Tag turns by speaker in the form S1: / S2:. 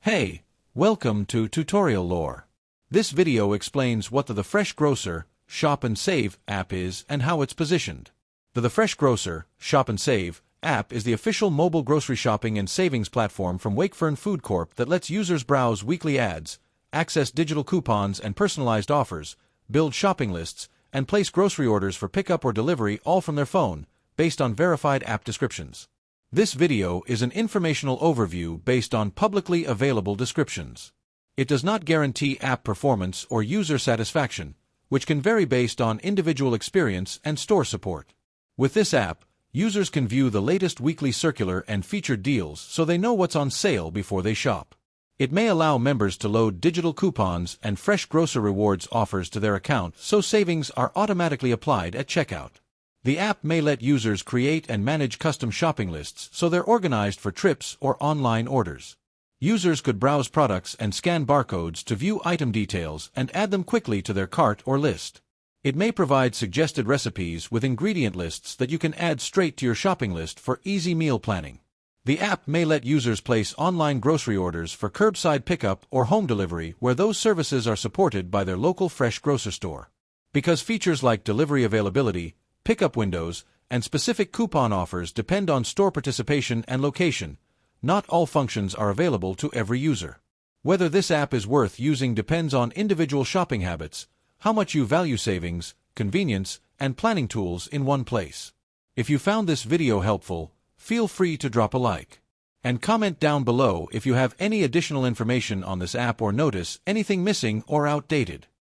S1: Hey, welcome to Tutorial Lore. This video explains what the Fresh Grocer Shop and Save app is and how it's positioned. The Fresh Grocer Shop and Save app is the official mobile grocery shopping and savings platform from Wakefern Food Corp that lets users browse weekly ads, access digital coupons and personalized offers, build shopping lists, and place grocery orders for pickup or delivery all from their phone, based on verified app descriptions. This video is an informational overview based on publicly available descriptions. It does not guarantee app performance or user satisfaction, which can vary based on individual experience and store support. With this app, users can view the latest weekly circular and featured deals so they know what's on sale before they shop. It may allow members to load digital coupons and Fresh Grocer Rewards offers to their account so savings are automatically applied at checkout. The app may let users create and manage custom shopping lists so they're organized for trips or online orders. Users could browse products and scan barcodes to view item details and add them quickly to their cart or list. It may provide suggested recipes with ingredient lists that you can add straight to your shopping list for easy meal planning. The app may let users place online grocery orders for curbside pickup or home delivery where those services are supported by their local Fresh Grocer store. Because features like delivery availability, pickup windows, and specific coupon offers depend on store participation and location, not all functions are available to every user. Whether this app is worth using depends on individual shopping habits, how much you value savings, convenience, and planning tools in one place. If you found this video helpful, feel free to drop a like. And comment down below if you have any additional information on this app or notice anything missing or outdated.